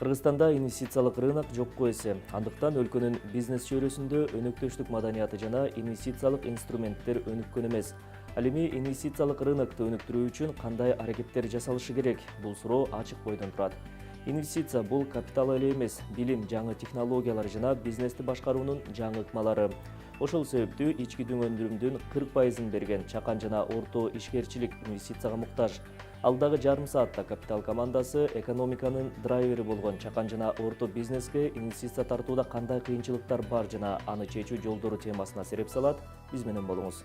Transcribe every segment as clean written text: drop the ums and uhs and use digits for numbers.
Кыргызстанда инвестициялык рынок жокко эсе. Андыктан өлкөнүн бизнес чөйрөсүндө өнөктөштүк маданияты жана инвестициялык инструменттер өнүккөн эмес. Ал эми инвестициялык рынокту өнүктүрүү үчүн кандай аракеттер жасалышы керек? Бул суроо ачык бойдон турат. Инвестиция бул капитал эле эмес, билим, жаңы технологиялар жана бизнести башкаруунун жаңы ыкмалары. Ошол себептүү ички дүң өндүрүмдүн 40% берген чакан жана орто ишкерчилик инвестицияга муктаж. Алдагы жарым саатта Капитал командасы экономиканын драйвери болгон чакан жана орто бизнеске инвестиция тартууда кандай кыйынчылыктар бар жана аны чечүү жолдору темасына сереп салат. Биз менен болуңуз.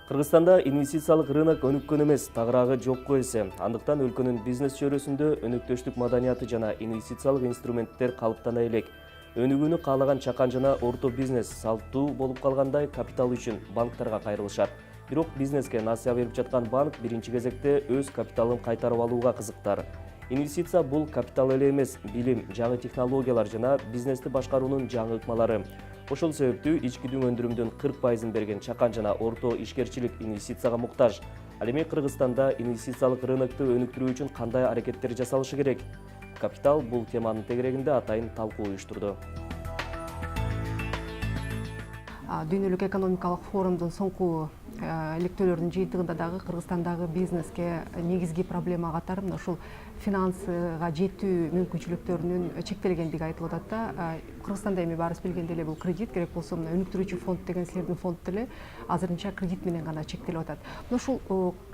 Кыргызстанда инвестициялык рынок өнүккөн эмес, тагыраагы жокко эсе. Андыктан өлкөнүн бизнес чөйрөсүндө өнөктөштүк маданияты жана инвестициялык инструменттер калыптана элек. Өнүгүүнү каалаган чакан жана орто бизнес салттуу болуп калгандай капитал үчүн банктарга кайрылышат. Бирок бизнеске насыя берип жаткан банк биринчи кезекте өз капиталын кайтарып алууга кызыктар. Инвестиция бул капитал эле эмес, билим, жаңы технологиялар жана бизнести башкаруунун жаңы ыкмалары. Ошол себептүү ички дүң өндүрүмдүн 40% берген чакан жана орто ишкерчилик инвестицияга муктаж. Ал эми Кыргызстанда инвестициялык рынокту өнүктүрүү үчүн кандай аракеттер жасалышы керек? Капитал бул теманын тегерегинде атайын талкуу уюштурду. Дүйнөлүк экономикалык форумдун соңку иликтөөлөрдүн жыйынтыгында дагы Кыргызстандагы бизнеске негизги проблема катары мына ушул финансыга жетүү мүмкүнчүлүктөрүнүн чектелгендиги айтылып атат да. Кыргызстанда эми баарыбыз билгендей эле бул кредит керек болсо мына өнүктүрүүчү фонд деген силердин фонд деле азырынча кредит менен гана чектелип атат. Мына ушул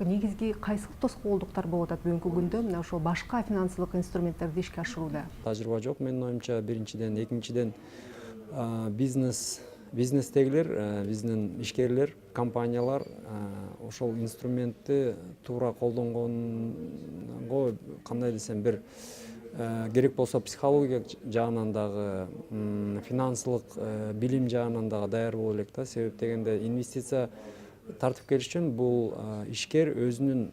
негизги кайсы тоскоолдуктар болуп атат бүгүнкү күндө мына ошол башка финансылык инструменттерди ишке ашырууда? Тажрыйба жок менин оюмча. Биринчиден, экинчиден бизнестегилер, биздин ишкерлер, компаниялар ошол инструментти туура колдонгонго кандай десем бир керек болсо психология жагынан дагы, финансылык билим жагынан дагы даяр боло элек да. Себеп дегенде инвестиция тартып келиш үчүн бул ишкер өзүнүн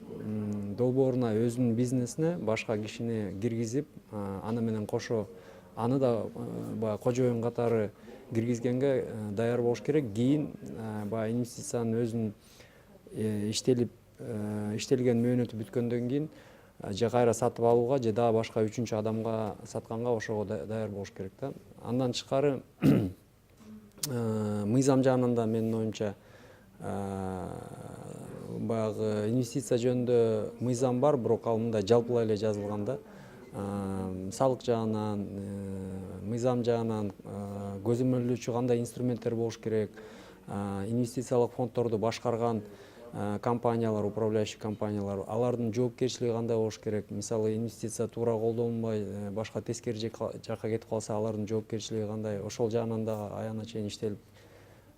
долбооруна, өзүнүн бизнесине башка кишини киргизип, аны менен кошо аны да баягы кожоюн катары киргизгенге даяр болуш керек. Кийин баягы инвестициянын өзүнүн иштелген мөөнөтү бүткөндөн кийин же кайра сатып алууга же дагы башка үчүнчү адамга сатканга ошого даяр болуш керек да. Андан тышкары мыйзам жагынан да менин оюмча баягы инвестиция жөнүндө мыйзам бар, бирок ал мындай жалпылай эле жазылган да. Салык жагынан, мыйзам жагынан көзөмөлдөөчү кандай инструменттер болуш керек, инвестициялык фонддорду башкарган компаниялар, управляющий компаниялар, алардын жоопкерчилиги кандай болуш керек? Мисалы, инвестиция туура колдонулбай, башка тескери жакка кетип калса, алардын жоопкерчилиги кандай? Ошол жагынан дагы аягына чейин иштелип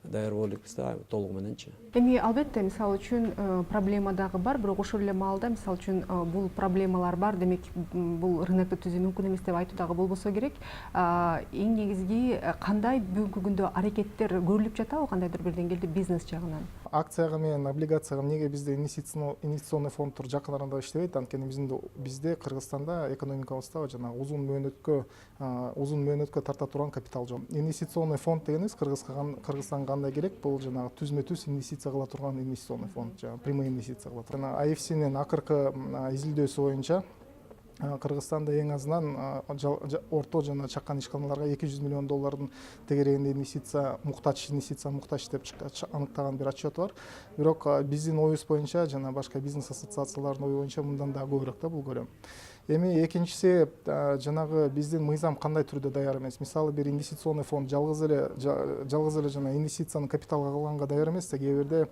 даяр боло элекпиз да, толугу мененчи. Эми албетте мисалы үчүн проблема дагы бар, бирок ошол эле маалда мисалы үчүн бул проблемалар бар, демек бул рынокту түзүү мүмкүн эмес деп айтуу дагы болбосо керек. Эң негизги кандай бүгүнкү күндө аракеттер көрүлүп жатабы кандайдыр бир деңгээлде бизнес жагынан? Акцияга менен облигацияга эмнеге бизде инвестиционный фонддор жакын арада иштебейт? Анткени бизде Кыргызстанда экономикабызда жана узун мөөнөткө тарта турган капитал жок. Инвестиционный фонд дегенибиз Кыргызстанга кандай керек? Бул жанагы түзмө-түз инвестиция кыла турган инвестиционный фонд, жана прямой инвестиция кыла турган. АФСнин акыркы изилдөөсү боюнча Кыргызстанда эң азынан орто жана чакан ишканаларга $200 миллион тегерегинде муктач деп аныктаган бир отчет бар. Бирок биздин оюбуз боюнча жана башка бизнес ассоциациялардын ою боюнча мындан да көбүрөөк да бул көрөм. Эми экинчиси жанагы биздин мыйзам кандай түрдө даяр эмес. Мисалы бир инвестиционный фонд жалгыз эле жана инвестицияны капиталга кылганга даяр эмес, кээ бирде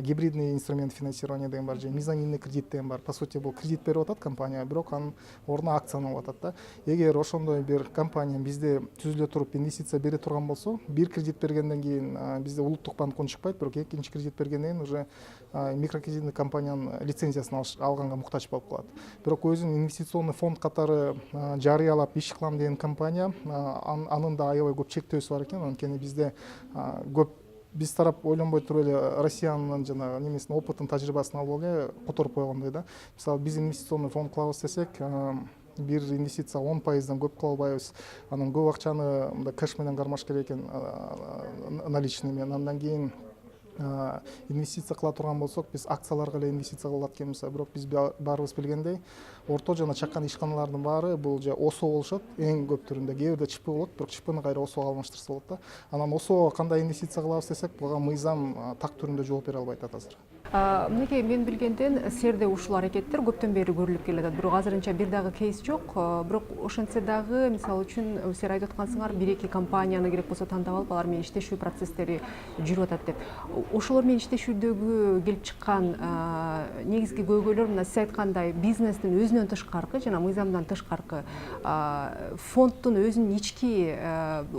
гибридный инструмент финансирования деген бар, же мезонинный кредит деген бар. По сути бул кредит берип атат компания, бирок анын ордуна акцияны алып атат да. Эгер ошондой бир компания бизде түзүлө туруп инвестиция бере турган болсо, бир кредит бергенден кийин бизде улуттук банк унчукпайт, бирок экинчи кредит бергенден кийин уже микрокредитный компаниянын лицензиясын алганга муктач болуп калат. Бирок өзүнүн инвестиционный фонд катары жарыялап иш кылам деген компания анын да аябай көп чектөөсү бар экен. Анткени бизде көп биз тарап ойлонбой туруп эле Россиянын жана немесин опытын, тажрыйбасын алып эле которуп койгондой да. Мисалы биз инвестиционный фонд кылабыз десек, бир инвестиция 10%дан көп кыла албайбыз. Анан көп акчаны кэш менен кармаш керек экен, наличный менен. Андан кийин инвестиция кыла турган болсок, биз акцияларга эле инвестиция кылат экенбиз. Бирок биз баарыбыз билгендей, орто жана чакан ишканалардын баары бул же ОСО болушат, эң көп түрүндө. Кээ бирде ЧП болот, бирок ЧПны кайра ОСОго алмаштырса болот да. Анан ОСОго кандай инвестиция кылабыз десек, буга мыйзам так түрүндө жооп бере албай атат азыр. Мынакей мен билгенден серде ушул аракеттер көптөн бери көрүлүп келатат. Бирок азырынча бир дагы кейс жок. Бирок ошентсе дагы, мисалы үчүн силер айтып аткансыңар, бир-эки компанияны керек болсо тандап алып, алар менен иштешүү процесстери жүрүп атат деп. Ошолор менен иштешүүдөгү келип чыккан негизги көйгөйлөр мына сиз айткандай бизнестин өзүнөн тышкаркы жана мыйзамдан тышкаркы фонддун өзүнүн ички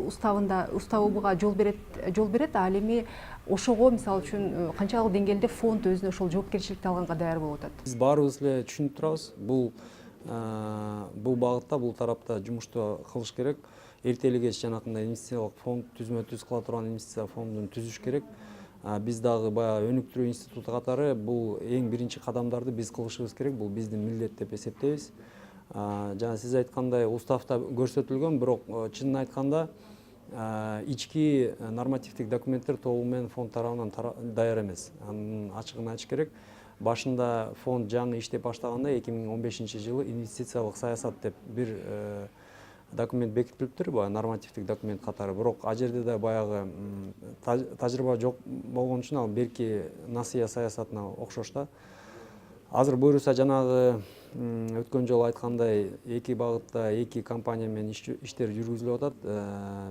уставыга жол берет, ал эми ошого мисалы үчүн канчалык деңгээлде фонд өзүнө ошол жоопкерчиликти алганга даяр болуп атат? Биз баарыбыз эле түшүнүп турабыз. Бул багытта, бул тарапта жумушту кылыш керек. Эртели кеч жанакындай инвестициялык фонд түзмө-түз кыла турган инвестиция фондун түзүш керек. Биз дагы баягы өнүктүрүү институту катары бул эң биринчи кадамдарды биз кылышыбыз керек. Бул биздин милдет деп эсептейбиз. Жана сиз айткандай уставда көрсөтүлгөн, бирок чынын айтканда ички нормативдик документтер толугу менен фонд тарабынан даяр эмес. Анын ачыгын айтыш керек. Башында фонд жаңы иштеп баштаганда 2015-жылы инвестициялык саясат деп бир документ бекитилиптир, баягы нормативдик документ катары. Бирок ал жерде да баягы тажрыйба жок болгон үчүн ал берки насыя саясатына окшош да. Азыр буюрса жанагы өткөн жолу айткандай эки багытта эки компания менен иштер жүргүзүлүп атат.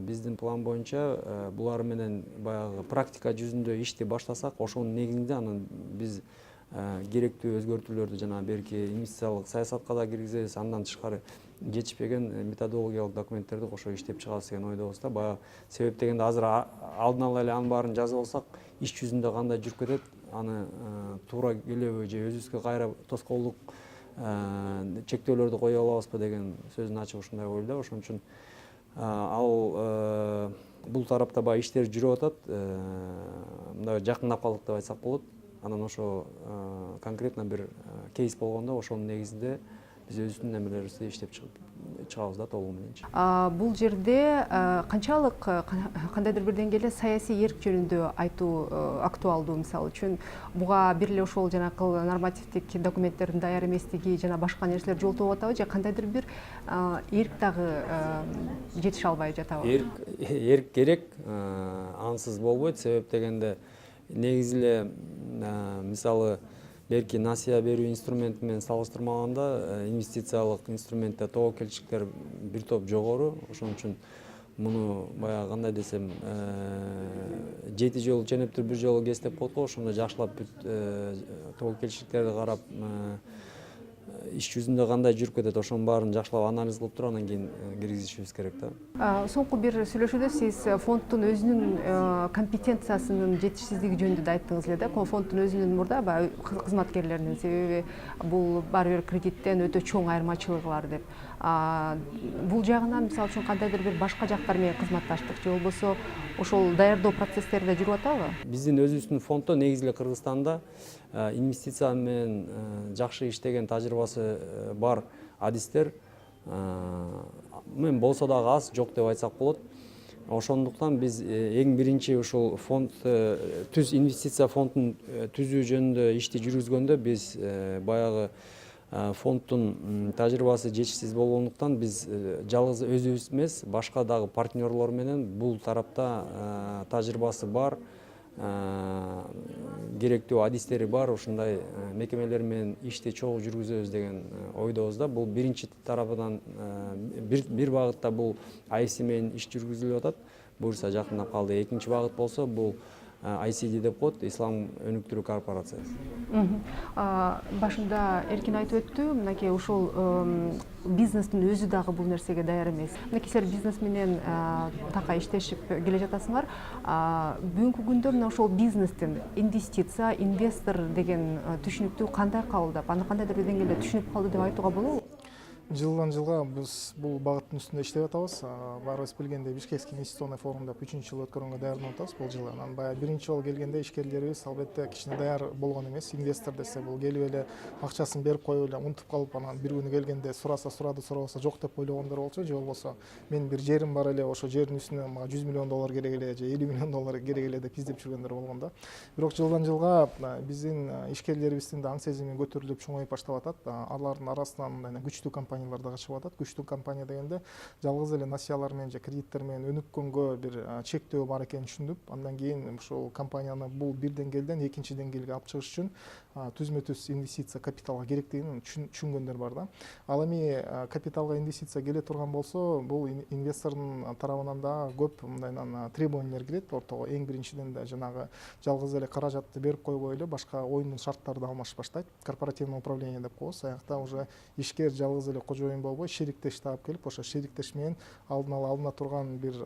Биздин план боюнча булар менен баягы практика жүзүндө ишти баштасак, ошонун негизинде анан биз керектүү өзгөртүүлөрдү жана берки инвестициялык саясатка да киргизебиз. Андан тышкары жетишпеген методологиялык документтерди кошо иштеп чыгабыз деген ойдобуз да. Баягы себеп дегенде азыр алдын ала эле анын баарын жазып алсак, иш жүзүндө кандай жүрүп кетет, аны туура келеби же өзүбүзгө кайра тоскоолдук чектөөлөрдү кое алабызбы деген сөздүн ачыгы ушундай ойлойм. Ошон үчүн ал бул тарапта баягы иштер жүрүп атат. Мындай жакындап калдык деп айтсак болот. Анан ошо конкретно бир кейс болгондо ошонун негизинде биз өзүбүздүн немелерибизди иштеп чыгабыз да толугу мененчи. Бул жерде канчалык кандайдыр бир деңгээлде саясий эрк жөнүндө айтуу актуалдуу? Мисалы үчүн буга бир эле ошол жанакы нормативдик документтердин даяр эместиги жана башка нерселер жолтоп атабы, же кандайдыр бир эрк дагы жетише албай жатабы? Эрк керек, ансыз болбойт. Себеп дегенде негизи эле мисалы берки насыя берүү инструменти менен салыштырмаганда инвестициялык инструментте тобокелчиликтер бир топ жогору. Ошон үчүн муну баягы кандай десем 7 жолу ченептир бир жолу кес деп коет го. Ошондо жакшылап тобокелчиликтерди карап иш жүзүндө кандай жүрүп кетет, ошонун баарын жакшылап анализ кылып туруп анан кийин киргизишибиз керек да. Соңку бир сүйлөшүүдө сиз фонддун өзүнүн компетенциясынын жетишсиздиги жөнүндө да айттыңыз эле да. Фонддун өзүнүн мурда баягы кызматкерлеринин, себеби бул баары бир кредиттен өтө чоң айырмачылыгы бар деп. Бул жагынан мисалы үчүн кандайдыр бир башка жактар менен кызматташтык же болбосо ошол даярдоо процесстери да жүрүп атабы? Биздин өзүбүздүн фонддо негизи эле Кыргызстанда инвестиция менен жакшы иштеген тажрыйбасы бар адистер мен болсо дагы аз, жок деп айтсак болот. Ошондуктан биз эң биринчи ушул фонд инвестиция фондун түзүү жөнүндө ишти жүргүзгөндө биз баягы фонддун тажрыйбасы жетишсиз болгондуктан биз жалгыз өзүбүз эмес, башка дагы партнерлор менен бул тарапта тажрыйбасы бар, керектүү адистери бар ушундай мекемелер менен ишти чогуу жүргүзөбүз деген ойдобуз да. Бул биринчи тарабынан бир багытта бул IFC менен иш жүргүзүлүп атат. Буюрса жакындап калды. Экинчи багыт болсо бул ICD деп коет, Ислам өнүктүрүү корпорациясы. Башында Эркин айтып өттү, мынакей ушул бизнестин өзү дагы бул нерсеге даяр эмес. Мынакей силер бизнес менен такай иштешип келе жатасыңар. Бүгүнкү күндө мына ошол бизнестин инвестиция, инвестор деген түшүнүктү кандай кабылдап, аны кандайдыр бир деңгээлде түшүнүп калды деп айтууга болобу? Жылдан жылга биз бул багыттын үстүндө иштеп атабыз. Баарыбыз билгендей Бишкекский инвестиционный форумда 3 жыл өткөргөнгө даярданып атабыз бул жылы. Анан баягы биринчи жолу келгенде ишкерлерибиз албетте кичине даяр болгон эмес. Инвестор десе бул келип эле акчасын берип коюп эле унутуп калып, анан бир күнү келгенде сураса сурады, сурабаса жок деп ойлогондор болчу. Же болбосо мен бир жерим бар эле, ошо жердин үстүнө мага $100 миллион керек эле же $50 миллион керек эле деп издеп жүргөндөр болгон да. Бирок жылдан жылга биздин ишкерлерибиздин да аң сезими көтөрүлүп чоңоюп баштап атат. Алардын арасынан мындай күчтүү компаниялар дагы чыгып атат. Күчтүү компания дегенде жалгыз эле насыялар менен же кредиттер менен өнүккөнгө бир чектөө бар экенин түшүнүп, андан кийин ушул компанияны бул бир деңгээлден экинчи деңгээлге алып чыгыш үчүн түзмө-түз инвестиция капиталга керектигин түшүнгөндөр бар да. Ал эми капиталга инвестиция келе турган болсо, бул инвестордун тарабынан да көп мындайнан требованиялар келет. Ортого эң биринчиден да жанагы жалгыз эле каражатты берип койбой эле башка оюндун шарттары да алмашып баштайт. Корпоративное управление деп коебуз. Аякта уже ишкер жалгыз эле кожоюн болбой, шериктеш таап келип, ошо шериктеш менен алдын ала алына турган бир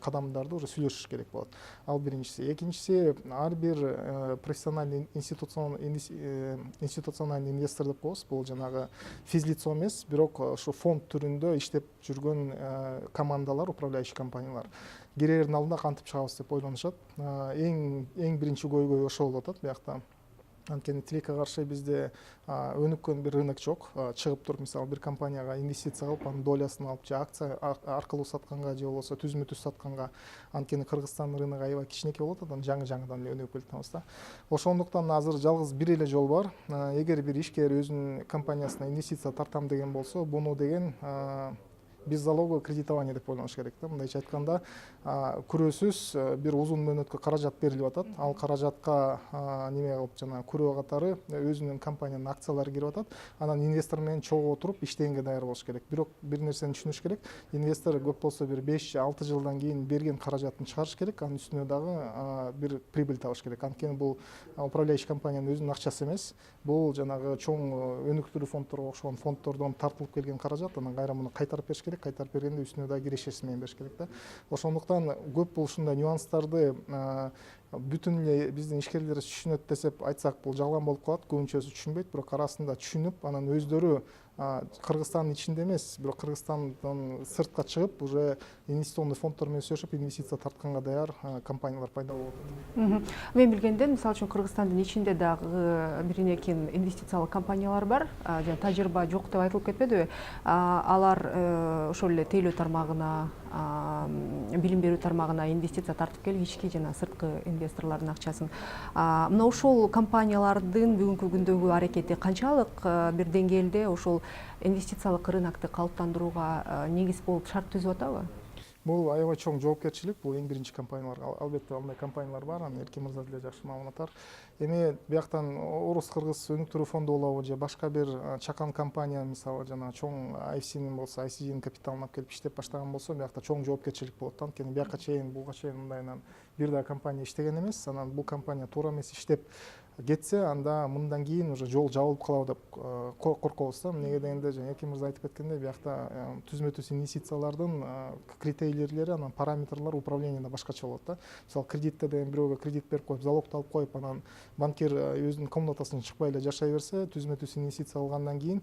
кадамдарды уже сүйлөшүш керек болот. Ал биринчиси. Экинчиси, ар бир профессиональный институциональный инвестор деп коебуз. Бул жанагы физлицо эмес, бирок ошо фонд түрүндө иштеп жүргөн командалар, управляющий компаниялар. Кирердин алдында кантип чыгабыз деп ойлонушат. Эң биринчи көйгөй ошол болуп атат биякта. Анткени тилекке каршы бизде өнүккөн бир рынок жок. Чыгып туруп, мисалы, бир компанияга инвестиция кылып, анын долясын алып, же акция аркылуу сатканга, же болбосо түзмө-түз сатканга, анткени Кыргызстандын рыногу аябай кичинекей болот, анан жаңы-жаңыдан эле өнүгүп келатабыз да. Ошондуктан азыр жалгыз бир эле жол бар. Эгер бир ишкер өзүнүн компаниясына инвестиция тартам деген болсо, буну деген беззалоговое кредитование деп ойлонуш керек да. Мындайча айтканда, күрөөсүз бир узун мөөнөткө каражат берилип атат. Ал каражатка неме кылып жана күрөө катары өзүнүн компаниянын акциялары кирип атат. Анан инвестор менен чогуу отуруп иштегенге даяр болуш керек. Бирок бир нерсени түшүнүш керек. Инвестор көп болсо бир 5-6 жылдан кийин берген каражатын чыгарыш керек. Анын үстүнө дагы бир прибыль табыш керек. Анткени бул управляющий компаниянын өзүнүн акчасы эмес. Бул жанагы чоң өнүктүрүү фонддорго окшогон фонддордон тартылып келген каражат. Анан кайра муну кайтарып бериш керек. Кайтарып бергенде үстүнө дагы кирешеси менен бериш керек да. Ошондуктан көп бул ушундай нюанстарды бүтүн эле биздин ишкерлер түшүнөт десеп айтсак бул жалган болуп калат. Көбүнчөсү түшүнбөйт, бирок арасында түшүнүп, анан өздөрү Кыргызстандын ичинде эмес, бирок Кыргызстандан сыртка чыгып, уже инвестиционный фонддор менен сүйлөшүп, инвестиция тартканга даяр компаниялар пайда болуп атат. Мен билгенден, мисалы үчүн Кыргызстандын ичинде дагы биринекин инвестициялык компаниялар бар. Жана тажрыйба жок деп айтылып кетпедиби? Алар ошол эле тейлөө тармагына, билим берүү тармагына инвестиция тартып келип, ички жана сырткы инвесторлордун акчасын. Мына ошол компаниялардын бүгүнкү күндөгү аракети канчалык бир деңгээлде ошол инвестициялык рынокты калыптандырууга негиз болуп шарт түзүп атабы? Бул аябай чоң жоопкерчилик. Бул эң биринчи компанияларга, албетте андай компаниялар бар, аны Эркин мырза деле жакшы маалыматтар. Эми бияктан Орус-Кыргыз өнүктүрүү фонду болобу же башка бир чакан компания, мисалы жана чоң IFC'нин болсо, ICG'нин капиталын алып келип иштеп баштаган болсо, биякта чоң жоопкерчилик болот. Анткени бияка чейин, буга чейин мындайынан бир да компания иштеген эмес. Анан бул компания туура эмес иштеп кетсе, анда мындан кийин уже жол жабылып калабы деп коркобуз да. Эмнеге дегенде, жана Эркин мырза айтып кеткендей, биякта түзмө-түз инвестициялардын критерийлери, анан параметрлар управлениеде башкача болот да. Мисалы, кредитте деген бирөөгө кредит берип коюп, залогду алып коюп, анан банкир өзүнүн комнатасынан чыкпай эле жашай берсе, түзмө-түз инвестиция алгандан кийин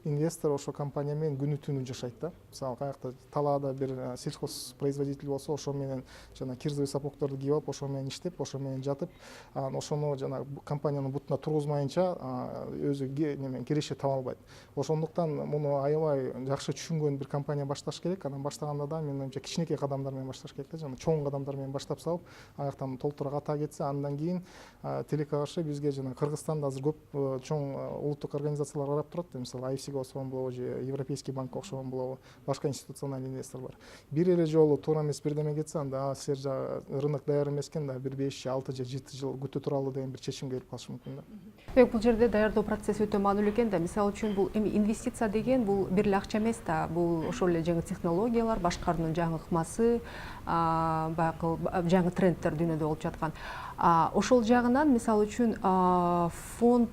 инвестор ошо компания менен күнү түнү жашайт да. Мисалы, каякта талаада бир сельхозпроизводитель болсо, ошо менен жана кирзовый сапогдорду кийип алып, ошо менен иштеп, ошо менен жатып, ошону жана компаниянын бутуна тургузмайынча өзү киреше таба албайт. Ошондуктан муну аябай жакшы түшүнгөн бир компания башташ керек. Анан баштаганда да менин оюмча кичинекей кадамдар менен башташ керек да. Жана чоң кадамдар менен баштап салып, аяктан толтура ката кетсе, андан кийин тилекке каршы бизге жана Кыргызстанда азыр көп чоң улуттук организациялар карап турат. Мисалы, IFC'ге окшогон болобу же Европейский банкка окшогон болобу, башка институциональный инвестор бар. Бир эле жолу туура эмес бирдеме кетсе, анда силер жагы рынок даяр эмес экен да, бир 5-6 же 7 жыл күтө туралы деген бир чечимге келип калышы мүмкүн да. Бул жерде даярдоо процесси өтө маанилүү экен да. Мисалы үчүн бул эми инвестиция деген бул бир эле акча эмес да. Бул ошол эле жаңы технологиялар, башкаруунун жаңы ыкмасы, баягы жаңы трендтер дүйнөдө болуп жаткан. Ошол жагынан мисалы үчүн фонд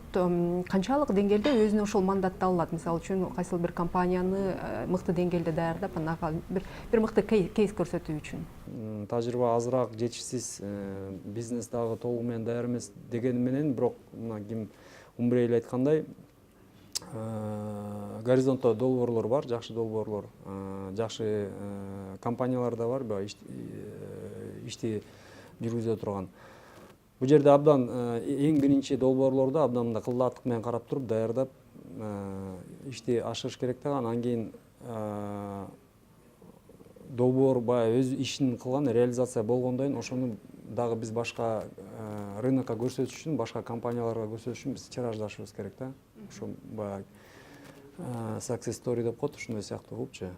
канчалык деңгээлде өзүнө ошол мандатты ала алат? Мисалы үчүн кайсыл бир компанияны мыкты деңгээлде даярдап, анан бир мыкты кейс көрсөтүү үчүн. Тажрыйба азыраак, жетишсиз, бизнес дагы толугу менен даяр эмес дегени менен, бирок мына ким Умбрей айткандай, горизонтто долбоорлор бар, жакшы долбоорлор, жакшы компаниялар да бар, ишти жүргүзө турган. Бул жерде абдан эң биринчи долбоорлорду абдан мындай кылдаттык менен карап туруп даярдап ишти ашырыш керек да, анан кийин долбоор баягы өз ишин кылган, реализация болгондон кийин ошону дагы биз башка рынокко көрсөтүш үчүн, башка компанияларга көрсөтүш үчүн биз тираждашыбыз керек да. Ошо баягы success story деп коет, ушундай сыяктуу кылыпчы.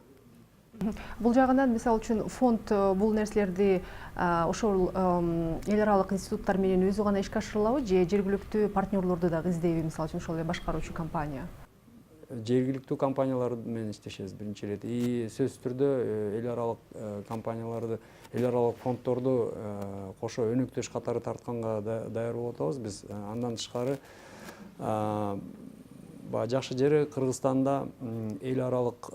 Бул жагынан мисалы үчүн фонд бул нерселерди ошол эл аралык институттар менен өзү гана ишке ашырылабы же жергиликтүү партнерлорду дагы издейби, мисалы үчүн ошол эле башкаруучу компания? Жергиликтүү компаниялар менен иштешебиз биринчи ирет. Сөзсүз түрдө эл аралык компанияларды, эл аралык фонддорду кошо өнөктөш катары тартканга даяр болуп атабыз биз. Андан тышкары жакшы жери Кыргызстанда эл аралык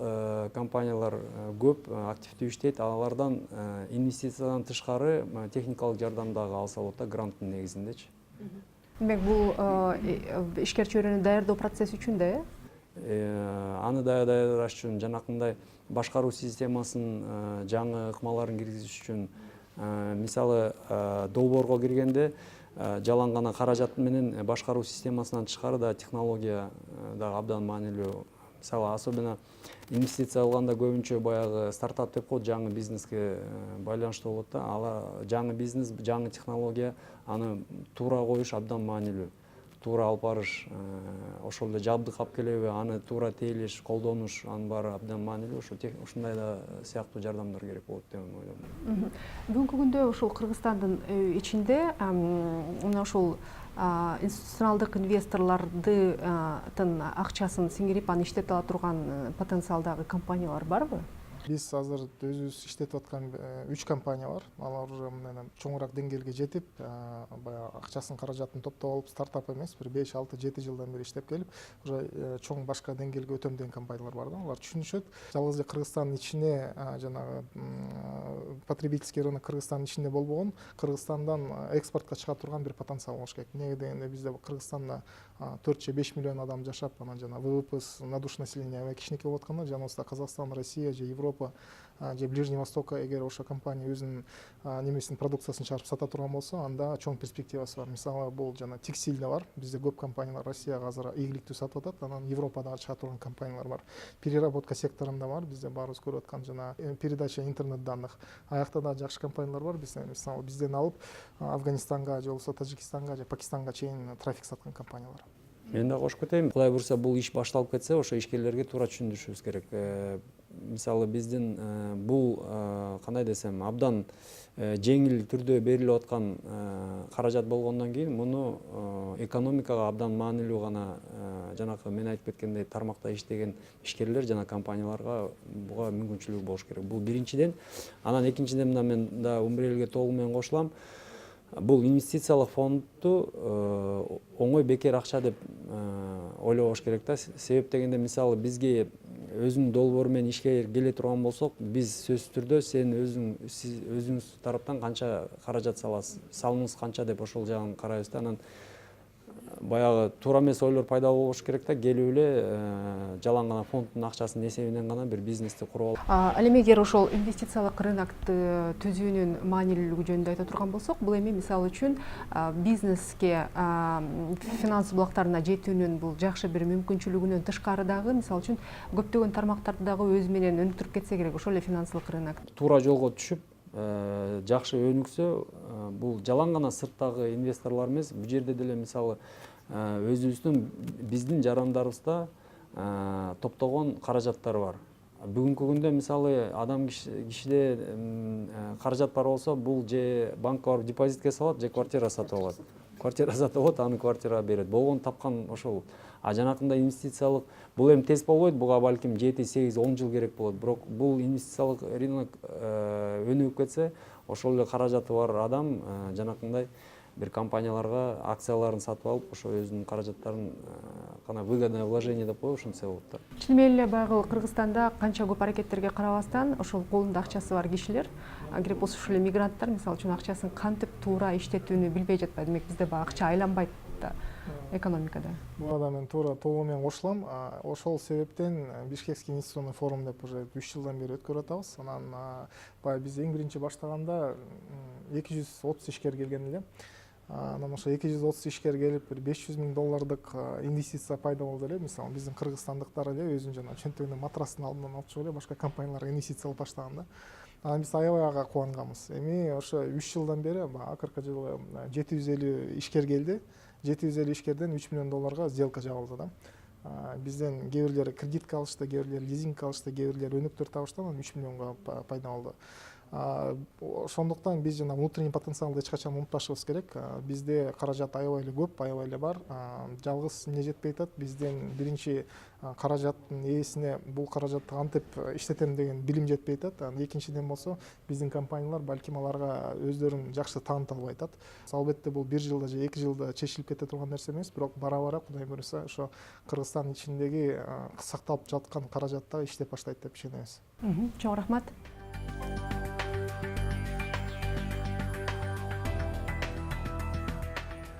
компаниялар көп, активдүү иштейт. Алардан инвестициядан тышкары техникалык жардам дагы алса болот да, гранттын негизиндечи. Демек бул ишкер чөйрөнү даярдоо процесси үчүн да, аны даярдаш үчүн жанакындай башкаруу системасын жаңы ыкмаларын киргизиш үчүн, мисалы долбоорго киргенде жалаң гана каражат менен башкаруу системасынан тышкары да технология дагы абдан маанилүү. Мисалы особенно инвестиция алганда көбүнчө баягы стартап деп коет, жаңы бизнеске байланыштуу болот да. Ала жаңы бизнес, жаңы технология, аны туура коюш абдан маанилүү. Туура алып барыш, ошол эле жабдык алып келеби, аны туура тейлеш, колдонуш, анын баары абдан маанилүү. Ушундай да сыяктуу жардамдар керек болот деп ойлойм. Бүгүнкү күндө ушул Кыргызстандын ичинде мына ушул институционалдык инвесторлордун акчасын сиңирип аны иштете ала турган потенциалдагы компаниялар барбы? Биз азыр өзүбүз иштетип аткан 3 компания бар. Алар уже мындан чоңураак деңгээлге жетип, баягы акчасын, каражатын топтоп алып, стартап эмес, бир 5, 6, 7 жылдан бери иштеп келип, уже чоң башка деңгээлге өтөм деген компаниялар бар да. Алар түшүнүшөт. Жалгыз эле Кыргызстандын ичине жанагы потребительский рынок Кыргызстандын ичинде болбогон, Кыргызстандан экспортко чыга турган бир потенциал болуш керек. Эмнеге дегенде бизде Кыргызстанда 4-5 миллион адам жашап, анан жана ВВП на душу населения аябай кичинекей болуп атканда, жаныбызда Казакстан, Россия же Европа же Ближний Восток, эгер ошо компания өзүнүн немесин, продукциясын чыгарып сата турган болсо, анда чоң перспективасы бар. Мисалы, бул жана текстилде бар. Бизде көп компаниялар Россияга азыр ийгиликтүү сатып атат, анан Европада чыга турган компаниялар бар. Переработка секторунда бар. Бизде баарыбыз көрүп аткан жана передача интернет данных. Аякта да жакшы компаниялар бар. Мисалы, бизден алып Афганистанга же болбосо Тажикстанга же Пакистанга чейин трафик саткан компаниялар. Мен да кошуп кетейин. Кудай буйрса бул иш башталып кетсе, ошо ишкерлерге туура түшүндүрүшүбүз керек. Мисалы, биздин бул кандай десем, абдан жеңил түрдө берилип аткан каражат болгондон кийин муну экономикага абдан маанилүү гана жанакы мен айтып кеткендей тармакта иштеген ишкерлер жана компанияларга буга мүмкүнчүлүгү болуш керек. Бул биринчиден. Анан экинчиден мына мен да Умбрелге толугу менен кошулам. Бул инвестициялык фондду оңой бекер акча деп ойлобош керек да. Себеп дегенде, мисалы, бизге өзүнүн долбоору менен ишке келе турган болсок, биз сөзсүз түрдө сен өзүңүз тараптан канча каражат саласыз, салымыңыз канча деп ошол жагын карайбыз да. Анан баягы туура эмес ойлор пайда болуш керек да. Келип эле жалаң гана фонддун акчасынын эсебинен гана бир бизнести куруп алып. Ал эми эгер ошол инвестициялык рынокты түзүүнүн маанилүүлүгү жөнүндө айта турган болсок, бул эми мисалы үчүн бизнеске финанс булактарына жетүүнүн бул жакшы бир мүмкүнчүлүгүнөн тышкары дагы, мисалы үчүн көптөгөн тармактарды дагы өзү менен өнүктүрүп кетсе керек ошол эле финансылык рынок. Туура жолго түшүп, жакшы өнүксө, бул жалаң гана сырттагы инвесторлор эмес, бул жерде деле мисалы өзүбүздүн биздин жарандарыбызда топтогон каражаттар бар. Бүгүнкү күндө мисалы адам кишиде каражат бар болсо, бул же банкка барып депозитке салат, же квартира сатып алат. Квартира сатып алат, аны квартирага берет. Болгон тапкан ошол. Жанакындай инвестициялык, бул эми тез болбойт, буга балким 7, 8, 10 жыл керек болот. Бирок бул инвестициялык рынок өнүгүп кетсе, ошол эле каражаты бар адам жанакындай бир компанияларга акцияларын сатып алып, ошо өзүнүн каражаттарын кана выгодное вложение деп коебу, ушинтсе болот да. Чынымен эле баягы Кыргызстанда канча көп аракеттерге карабастан, ошол колунда акчасы бар кишилер, кирип ошол эле мигранттар мисалы үчүн акчасын кантип туура иштетүүнү билбей жатпайт. Демек бизде баягы акча айланбайт да. экономикада. Буга да мен туура толугу менен кошулам. Ошол себептен Бишкекский инвестиционный форум деп уже 3 жылдан бери өткөрүп атабыз. Анан баягы биз эң биринчи баштаганда 230 ишкер келген эле. Анан ошо 230 ишкер келип бир $500,000 инвестиция пайда болду эле. Мисалы биздин кыргызстандыктар эле өзүнүн жана чөнтөгүнөн матрасын алдынан алып чыгып эле башка компанияларга инвестиция алып баштаганда. Анан биз аябай ага кубанганбыз. Эми ошо 3 жылдан бери акыркы жылы 750 ишкер келди. 750 ишкерден $3 миллион сделка жабылды да. Бизден кээ бирлери кредитке алышты, кээ бирлери лизингке алышты, кээ бирлери өнүктөр табышты, анан 3 миллионго пайда болду. Ошондуктан биз жана внутренний потенциалды эч качан унутпашыбыз керек. Бизде каражат аябай эле көп, аябай эле бар. Жалгыз эмне жетпей атат. Бизден биринчи каражаттын ээсине бул каражатты кантип иштетем деген билим жетпей атат. Экинчиден болсо биздин компаниялар балким аларга өздөрүн жакшы тааныта албай атат. Албетте бул 1 жылда же 2 жылда чечилип кете турган нерсе эмес, бирок бара-бара Кудай буйруса ошо Кыргызстан ичиндеги сакталып жаткан каражатта иштеп баштайт деп ишенебиз. Чоң рахмат.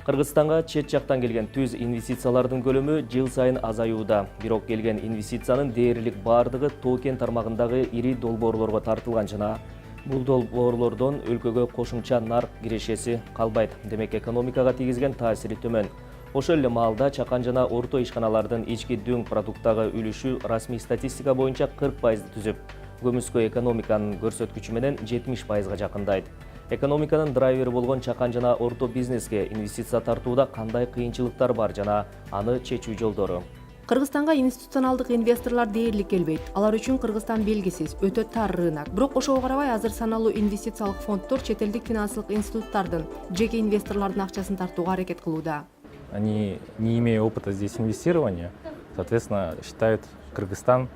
Кыргызстанга чет жактан келген түз инвестициялардын көлөмү жыл сайын азаюуда. Бирок келген инвестициянын дээрлик бардыгы тоо-кен тармагындагы ири долбоорлорго тартылган жана бул долбоорлордон өлкөгө кошумча нарк кирешеси калбайт. Демек экономикага тийгизген таасири төмөн. Ошол эле маалда чакан жана орто ишканалардын ички дөң продукттагы үлүшү расмий статистика боюнча 40% түзүп, көмүскө экономиканын көрсөткүчү менен 70%га жакындайт. Экономиканын драйвери болгон чакан жана орто бизнеске инвестиция тартууда кандай кыйынчылыктар бар жана аны чечүү жолдору? Кыргызстанга институционалдык инвесторлор дээрлик келбейт. Алар үчүн Кыргызстан белгисиз, өтө тар рынок. Бирок ошого карабай азыр саналуу инвестициялык фонддор чет элдик финансылык институттардын, жеке инвесторлордун акчасын тартууга аракет кылууда. Они, не имея опыта здесь инвестирования, соответственно, считают Кыргызстан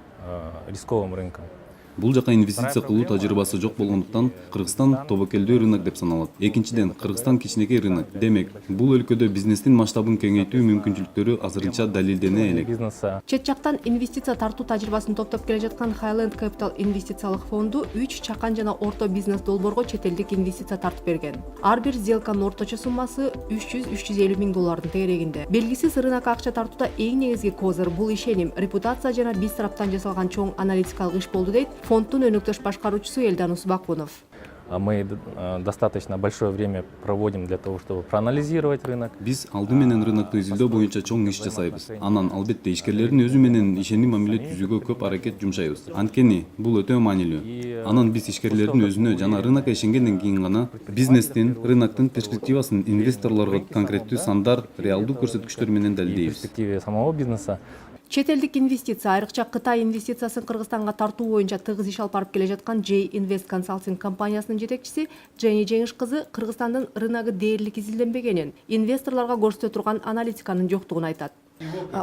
рисковым рынком. Бул жака инвестиция кылуу тажрыйбасы жок болгондуктан Кыргызстан тобокелдүү рынок деп саналат. Экинчиден, Кыргызстан кичинекей рынок. Демек, бул өлкөдө бизнестин масштабын кеңейтүү мүмкүнчүлүктөрү азырынча далилдене элек. Чет жактан инвестиция тартуу тажрыйбасын топтоп келе жаткан Highland Capital инвестициялык фонду 3 чакан жана орто бизнес долбоорго чет элдик инвестиция тартып берген. Ар бир сделканын орточо суммасы $300–350 миң тегерегинде. Белгисиз рынокко акча тартууда эң негизги козыр бул ишеним, репутация жана биз тараптан жасалган чоң аналитикалык иш болду дейт фонддун өнөктөш башкаруучусу Элдан Усбакунов. Мы достаточно большое время проводим для того, чтобы проанализировать рынок. Биз алды менен рынокту изилдөө боюнча чоң иш жасайбыз. Анан албетте ишкерлердин өзү менен ишеним мамиле түзүүгө көп аракет жумшайбыз. Анткени бул өтө маанилүү. Анан биз ишкерлердин өзүнө жана рынокко ишенгенден кийин гана бизнестин, рыноктун перспективасын инвесторлорго конкреттүү сандар, реалдуу көрсөткүчтөр менен В далилдейбиз. перспективе самого бизнеса. Чет элдик инвестиция, айрыкча Кытай инвестициясын Кыргызстанга тартуу боюнча тыгыз иш алып барып келе жаткан J Invest Consulting компаниясынын жетекчиси Жени Жеңиш кызы Кыргызстандын рыногу дээрлик изилденбегенин, инвесторлорго көрсөтө турган аналитиканын жоктугун айтат.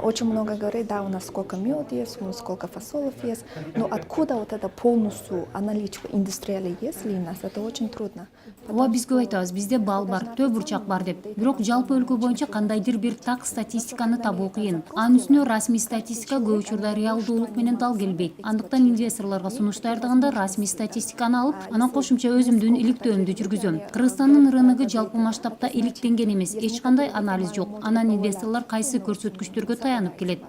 Очень много говорит, да, у нас сколько мед есть, сколько фасолов есть, но откуда вот это полностью аналитику индустриали есть ли у нас, это очень трудно. Ооба биз көп айтабыз, бизде бал бар, төө бурчак бар деп. Бирок жалпы өлкө боюнча кандайдыр бир так статистиканы табуу кыйын. Анын үстүнө расмий статистика көп учурда реалдуулук менен дал келбейт. Андыктан инвесторлорго сунуш даярдаганда расмий статистиканы алып, анан кошумча өзүмдүн иликтөөмдү жүргүзөм. Кыргызстандын рыногу жалпы масштабта иликтенген эмес, эч кандай анализ жок. Анан инвесторлор кайсы көрсөткүчтөргө таянып келет.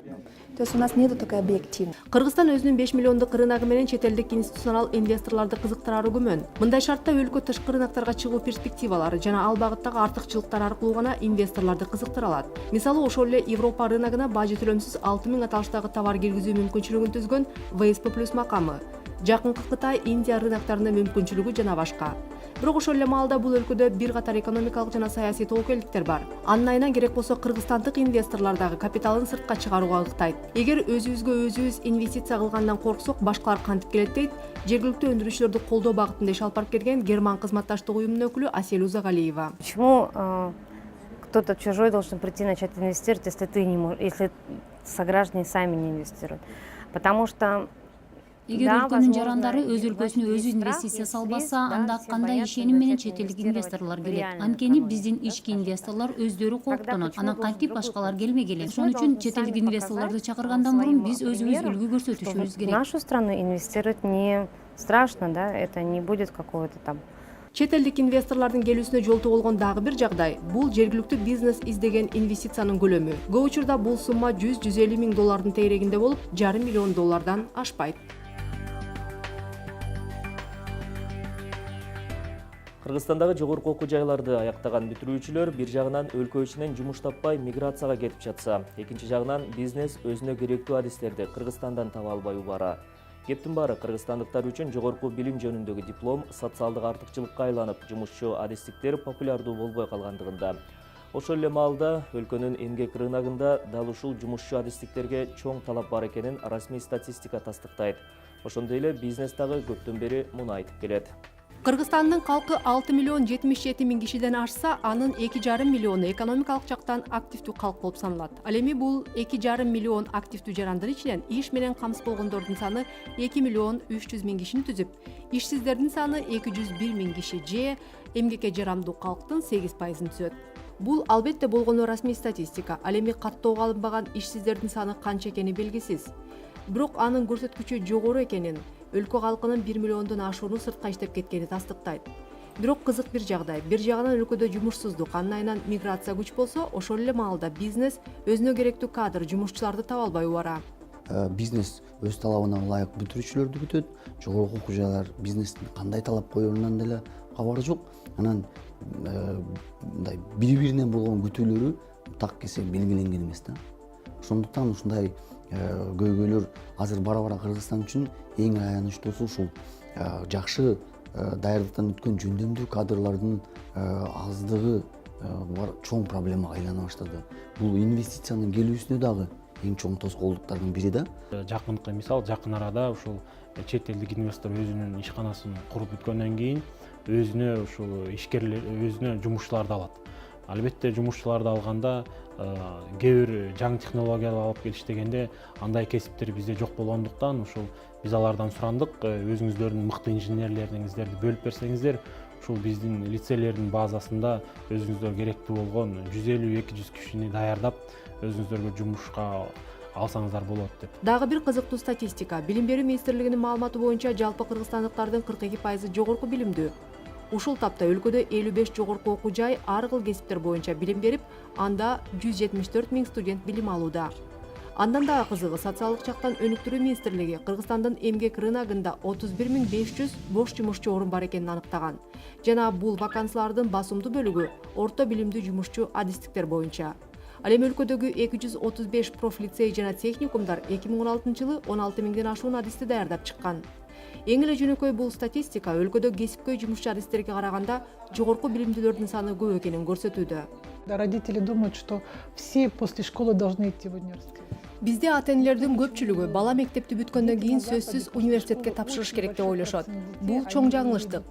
То есть у нас нету такой объективной. Кыргызстан өзүнүн 5 миллиондук рыногу менен чет элдик институционал инвесторлорду кызыктырары күмөн. Мындай шартта өлкө тышкы рыноктарга чыгуу перспективалары жана ал багыттагы артыкчылыктар аркылуу гана инвесторлорду кызыктыра алат. Мисалы ошол эле Европа рыногуна бажы төлөмсүз 6000 аталыштагы товар киргизүү мүмкүнчүлүгүн түзгөн VSP+ макамы, жакынкы Кытай, Индия рыноктарынын мүмкүнчүлүгү жана башка. Бирок ошол эле маалда бул өлкөдө бир катар экономикалык жана саясий тобокелдиктер бар. Анын айынан керек болсо кыргызстандык инвесторлор дагы капиталын сыртка чыгарууга ыктайт. Эгер өзүбүзгө өзүбүз инвестиция кылгандан корксок, башкалар кантип келет дейт, жергиликтүү өндүрүүчүлөрдү колдоо багытында иш алып барып келген Герман кызматташтык уюмунун өкүлү Асель Узагалиева. Почему кто-то чужой должен прийти начать инвестировать, если ты не можешь, если сограждане сами не инвестируют? Потому что Эгер өлкөнүн жарандары өз өлкөсүнө өзү инвестиция салбаса, анда кандай ишеним менен чет элдик инвесторлор келет. Анткени биздин ички инвесторлор өздөрү кооптонот. Анан кантип башкалар келмей келет. Ошон үчүн чет элдик инвесторлорду чакыргандан мурун биз өзүбүз үлгү көрсөтүшүбүз керек. В нашу страну инвестировать не страшно, да, это не будет какого-то там Чет элдик инвесторлордун келүүсүнө жолтоо болгон дагы бир жагдай бул жергиликтүү бизнес издеген инвестициянын көлөмү. Көп учурда бул сумма 100-150 миң доллардын тегерегинде болуп, $500 миллион ашпайт. Кыргызстандагы жогорку окуу жайларды аяктаган бүтүрүүчүлөр бир жагынан өлкө ичинен жумуш таппай миграцияга кетип жатса, экинчи жагынан бизнес өзүнө керектүү адистерди Кыргызстандан таба албай убара. Кептин баары кыргызстандыктар үчүн жогорку билим жөнүндөгү диплом социалдык артыкчылыкка айланып, жумушчу адистиктер популярдуу болбой калгандыгында. Ошол эле маалда өлкөнүн эмгек рыногунда дал ушул жумушчу адистиктерге чоң талап бар экенин расмий статистика тастыктайт. Ошондой эле бизнес дагы көптөн бери муну айтып келет. Кыргызстандын калкы 6,77 миң кишиден ашса, анын 2,5 миллиону экономикалык жактан активдүү калк болуп саналат. Ал эми бул 2,5 миллион активдүү жарандар ичинен иш менен камсыз болгондордун саны 2,3 миллион кишини түзүп, ишсиздердин саны 201 миң киши же эмгекке жарамдуу калктын 8%-ын түзөт. Бул албетте болгону расмий статистика. Ал эми каттоого алынбаган ишсиздердин саны канча экени белгисиз. Бирок анын көрсөткүчү жогору экенин, өлкө калкынын 1 миллиондон ашууну сыртка иштеп кеткени тастыктайт. Бирок кызык бир жагдай. Бир жагынан өлкөдө жумушсуздук, анын айынан миграция күч болсо, ошол эле маалда бизнес өзүнө керектүү кадр, жумушчуларды таба албай убара. Бизнес өз талабына ылайык бүтүрүүчүлөрдү күтөт. Жогорку окуу жайлар бизнестин кандай талап коерунан деле кабары жок. Анан мындай бири-биринен болгон күтүүлөрү так кесе белгиленген эмес да. Ошондуктан ушундай көйгөйлөр азыр бара-бара Кыргызстан үчүн эң аянычтуусу ушул жакшы даярдыктан өткөн жөндөмдүү кадрлардын аздыгы чоң проблемага айлана баштады. Бул инвестициянын келүүсүнө дагы эң чоң тоскоолдуктардын бири да. Жакынкы мисал, жакын арада ушул чет элдик инвестор өзүнүн ишканасын куруп бүткөндөн кийин өзүнө ушул ишкерлер, өзүнө жумушчуларды алат. Албетте жумушчуларды алганда кээ бир жаңы технологиялар алып келиш дегенде андай кесиптер бизде жок болгондуктан ушул биз алардан сурандык, өзүңүздөрдүн мыкты инженерлериңиздерди бөлүп берсеңиздер, ушул биздин лицейлердин базасында өзүңүздөр керектүү болгон 150-200 кишини даярдап, өзүңүздөргө жумушка алсаңыздар болот деп. Дагы бир кызыктуу статистика. Билим берүү министрлигинин маалыматы боюнча жалпы кыргызстандыктардын 42% жогорку билимдүү. Ушул тапта өлкөдө 55 жогорку окуу жай ар кыл кесиптер боюнча билим берип, анда 174 миң студент билим алууда. Андан дагы кызыгы, социалдык жактан өнүктүрүү министрлиги Кыргызстандын эмгек рыногунда 31.500 бош жумушчу орун бар экенин аныктаган. Жана бул вакансиялардын басымдуу бөлүгү орто билимдүү жумушчу адистиктер боюнча. Ал эми өлкөдөгү 235 профлицей жана техникумдар 2016-жылы 16 миңден ашуун адисти даярдап чыккан. Эң эле жөнөкөй бул статистика өлкөдө кесипкөй жумушчу адистерге караганда жогорку билимдүүлөрдүн саны көп экенин көрсөтүүдө. Родители думают, что все после школы должны идти в университет. Бизде ата-энелердин көпчүлүгү бала мектепти бүткөндөн кийин сөзсүз университетке тапшырыш керек деп ойлошот. Бул чоң жаңылыштык.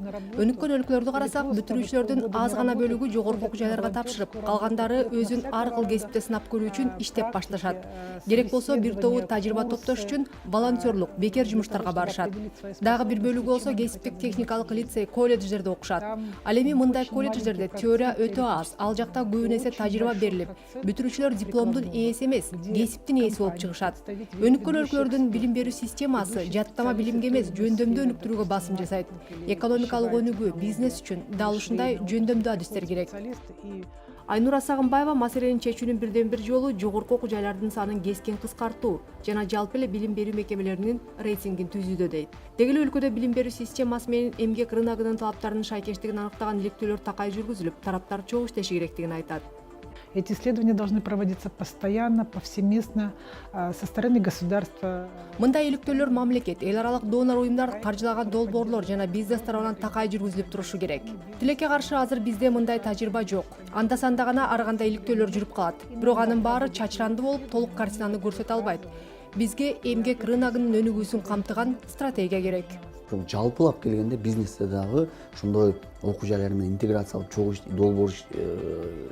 Өнүккөн өлкөлөрдү карасак, бүтүрүүчүлөрдүн аз гана бөлүгү жогорку окуу жайларга тапшырып, калгандары өзүн ар кыл кесипте сынап көрүү үчүн иштеп башташат. Керек болсо бир тобу тажрыйба топтош үчүн волонтерлук, бекер жумуштарга барышат. Дагы бир бөлүгү болсо кесиптик техникалык лицей, колледждерде окушат. Ал эми мындай колледждерде теория өтө аз, ал жакта көбүн эсе тажрыйба берилип, бүтүрүүчүлөр дипломдун ээси эмес, кесиптин ээси болуп чыгышат. Өнүккөн өлкөлөрдүн билим берүү системасы жаттама билимге эмес, жөндөмдүү өнүктүрүүгө басым жасайт. Экономикалык өнүгүү, бизнес үчүн дал ушундай жөндөмдүү адистер керек. Айнура Сагынбаева маселенин чечүүнүн бирден бир жолу жогорку окуу жайлардын санын кескен кыскартуу жана жалпы эле билим берүү мекемелеринин рейтингин түзүүдө дейт. Деги эле өлкөдө билим берүү системасы менен эмгек рыногунун талаптарынын шайкештигин аныктаган иликтөөлөр такай жүргүзүлүп, тараптар чогуу иштеши керектигин айтат. Эти исследования должны проводиться постоянно, повсеместно, со стороны государства. Мындай иликтөөлөр мамлекет, эл аралык донор уюмдар, каржылаган долбоорлор жана бизнес тарабынан такай жүргүзүлүп турушу керек. Тилекке каршы азыр бизде мындай тажрыйба жок. Анда санда гана ар кандай иликтөөлөр жүрүп калат. Бирок анын баары чачыранды болуп, толук картинаны көрсөтө албайт. Бизге эмгек рыногунун өнүгүүсүн камтыган стратегия керек. Жалпылап келгенде бизнесте дагы ошондой окуу жайлар менен интеграциялап чогуу долбоор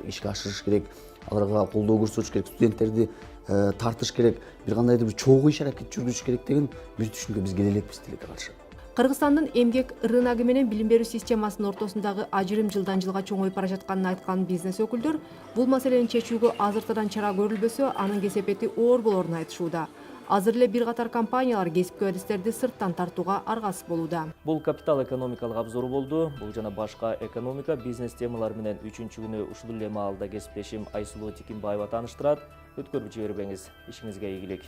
ишке ашырыш керек, аларга колдоо көрсөтүш керек, студенттерди тартыш керек, бир кандайдыр бир чогуу иш аракет жүргүзүш керек деген бир түшүнүккө биз келе элекпиз тилекке каршы. Кыргызстандын эмгек рыногу менен билим берүү системасынын ортосундагы ажырым жылдан жылга чоңоюп бара жатканын айткан бизнес өкүлдөр бул маселени чечүүгө азыртадан чара көрүлбөсө, анын кесепети оор болорун айтышууда. Азыр эле бир катар компаниялар кесипкөй адистерди сырттан тартууга аргасыз болууда. Бул капитал экономикалык абзору болду. Бул жана башка экономика, бизнес темалар менен 3-чү күнү ушул эле маалда кесиптешим Айсулуу Тикимбаева тааныштырат. Өткөрүп жибербеңиз. Ишиңизге ийгилик.